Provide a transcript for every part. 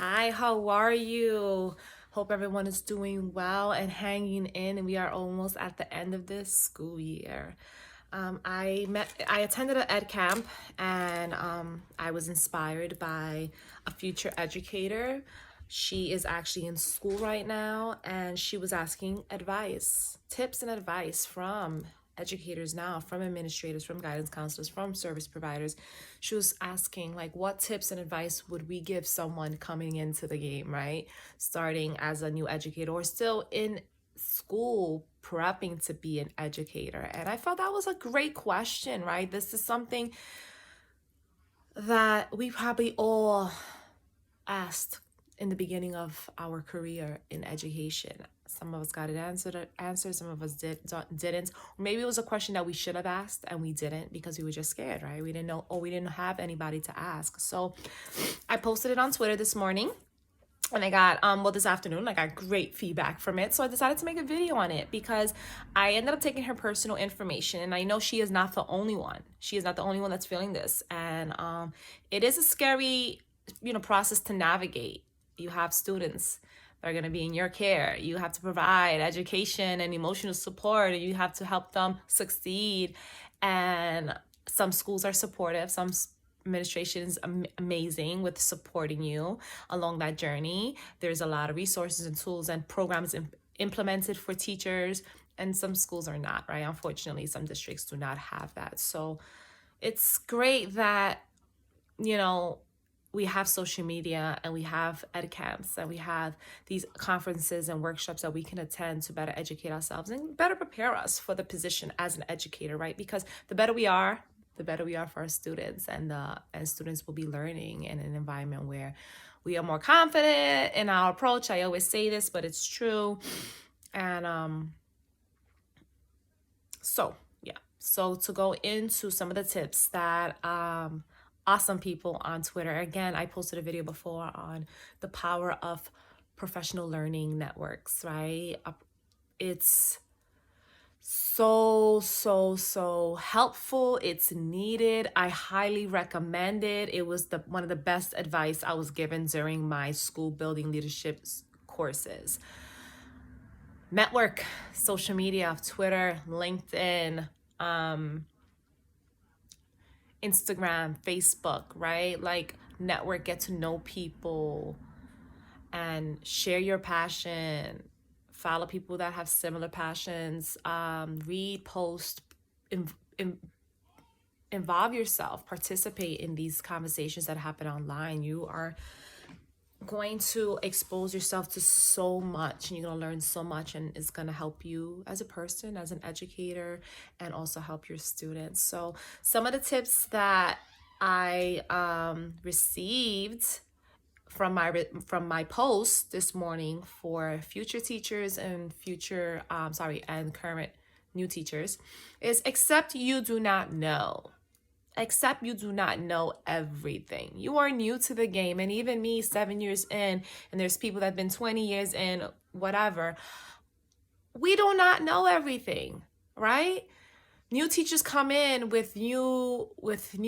Hi, how are you? Hope everyone is doing well and hanging in, and we are almost at the end of this school year. I attended an ed camp, and I was inspired by a future educator. She is actually in school right now, and she was asking advice, tips and advice from educators now, from administrators, from guidance counselors, from service providers. She was asking, like, what tips and advice would we give someone coming into the game, right? Starting as a new educator or still in school prepping to be an educator. And I felt that was a great question, right? This is something that we probably all asked in the beginning of our career in education. Some of us got it answered, some of us didn't. Or maybe it was a question that we should have asked and we didn't because we were just scared, right? We didn't know, or we didn't have anybody to ask. So I posted it on Twitter this morning, and I got this afternoon I got great feedback from it, so I decided to make a video on it because I ended up taking her personal information, and I know she is not the only one. She is not the only one that's feeling this, and it is a scary process to navigate. You have students that are going to be in your care. You have to provide education and emotional support, and you have to help them succeed. And some schools are supportive, some administration is amazing with supporting you along that journey. There's a lot of resources and tools and programs implemented for teachers, and some schools are not, right? Unfortunately, some districts do not have that. So it's great that, you know, we have social media and we have ed camps and we have these conferences and workshops that we can attend to better educate ourselves and better prepare us for the position as an educator, right? Because the better we are, the better we are for our students, and students will be learning in an environment where we are more confident in our approach. I always say this, but it's true. And so to go into some of the tips that awesome people on Twitter. Again, I posted a video before on the power of professional learning networks, right? It's so helpful. It's needed. I highly recommend it. It was one of the best advice I was given during my school building leadership courses. Network, social media, Twitter, LinkedIn, Instagram, Facebook, right? Like, network, get to know people and share your passion. Follow people that have similar passions. Read, post, involve yourself, participate in these conversations that happen online. You are going to expose yourself to so much, and you're going to learn so much, and it's going to help you as a person, as an educator, and also help your students. So some of the tips that I received from my post this morning for future teachers and current new teachers is: accept you do not know. Except you do not know everything. You are new to the game. And even me, 7 years in, and there's people that have been 20 years in, whatever, we do not know everything, right? New teachers come in with new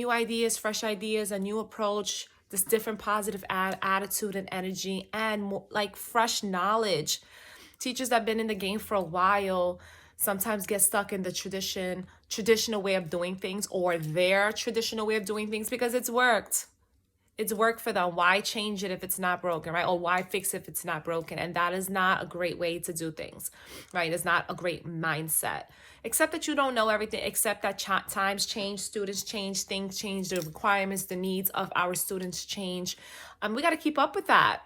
ideas, fresh ideas, a new approach, this different positive attitude and energy, and more, like, fresh knowledge. Teachers that have been in the game for a while sometimes get stuck in the traditional way of doing things, or their traditional way of doing things, because it's worked. It's worked for them. Why change it if it's not broken, right? Or why fix it if it's not broken? And that is not a great way to do things, right? It's not a great mindset. Accept that you don't know everything. Accept that times change, students change, things change, the requirements, the needs of our students change. We got to keep up with that.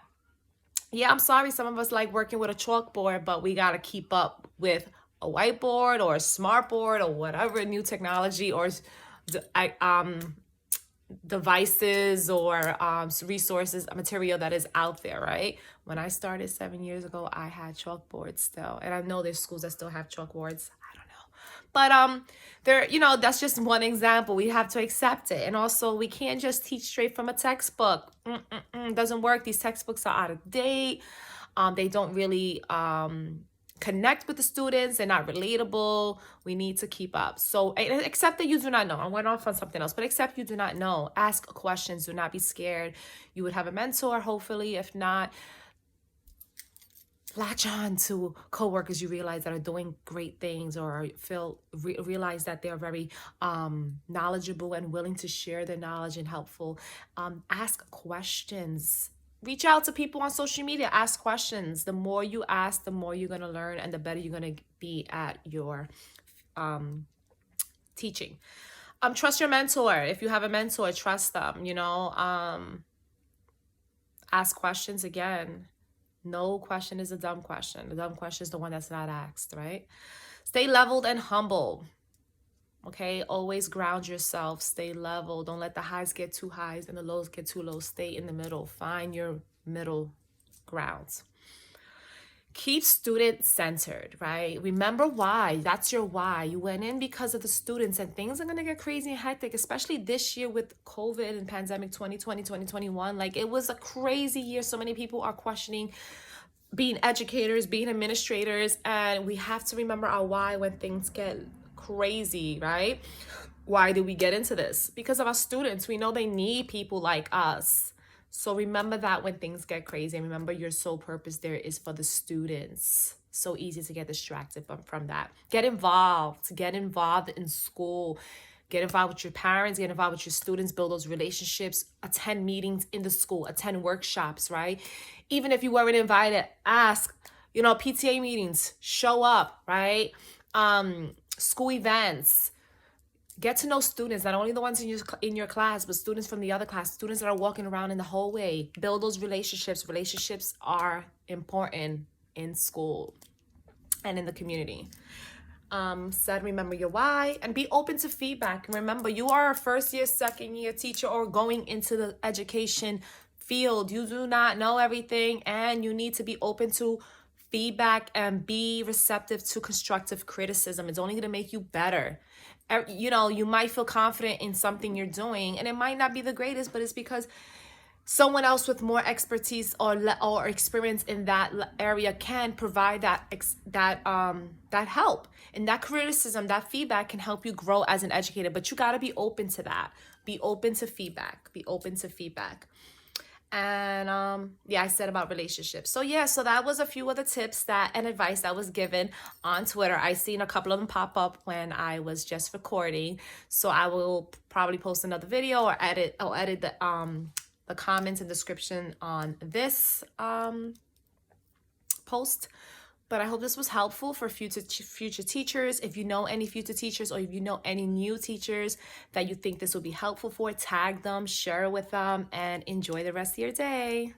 Yeah, I'm sorry, some of us like working with a chalkboard, but we got to keep up with a whiteboard or a smart board or whatever new technology or devices or resources, material that is out there, right? When I started 7 years ago, I had chalkboards still, and I know there's schools that still have chalkboards. I don't know, but there, that's just one example. We have to accept it, and also we can't just teach straight from a textbook. Doesn't work. These textbooks are out of date. They don't really connect with the students. They're not relatable. We need to keep up. So except that you do not know. I went off on something else, but except you do not know, ask questions. Do not be scared. You would have a mentor, hopefully. If not, latch on to coworkers you realize that are doing great things, or realize that they're very knowledgeable and willing to share their knowledge and helpful. Ask questions. Reach out to people on social media. Ask questions. The more you ask, the more you're going to learn, and the better you're going to be at your teaching. Trust your mentor. If you have a mentor, trust them. Ask questions again. No question is a dumb question. The dumb question is the one that's not asked, right? Stay leveled and humble. Okay, always ground yourself. Stay level. Don't let the highs get too high and the lows get too low. Stay in the middle. Find your middle ground. Keep student centered, right? Remember why. That's your why. You went in because of the students, and things are going to get crazy and hectic, especially this year with COVID and pandemic 2020, 2021. Like, it was a crazy year. So many people are questioning being educators, being administrators, and we have to remember our why when things get crazy, right? Why did we get into this? Because of our students. We know they need people like us. So remember that when things get crazy, and remember your sole purpose there is for the students. So easy to get distracted from that. Get involved in school. Get involved with your parents, get involved with your students, build those relationships, attend meetings in the school, attend workshops, right? Even if you weren't invited, ask, PTA meetings, show up, right? School events. Get to know students, not only the ones in your class, but students from the other class, students that are walking around in the hallway. Build those relationships. Relationships are important in school and in the community. Remember your why, and be open to feedback. And remember, you are a first year, second year teacher, or going into the education field. You do not know everything, and you need to be open to feedback and be receptive to constructive criticism. It's only going to make you better. You might feel confident in something you're doing, and it might not be the greatest, but it's because someone else with more expertise or experience in that area can provide that help, and that criticism, that feedback can help you grow as an educator. But you got to be open to that. Be open to feedback. And I said about relationships. So that was a few of the tips and advice that was given on Twitter. I seen a couple of them pop up when I was just recording. So I will probably post another video or edit the comments and description on this post. But I hope this was helpful for future teachers. If you know any future teachers, or if you know any new teachers that you think this will be helpful for, tag them, share it with them, and enjoy the rest of your day.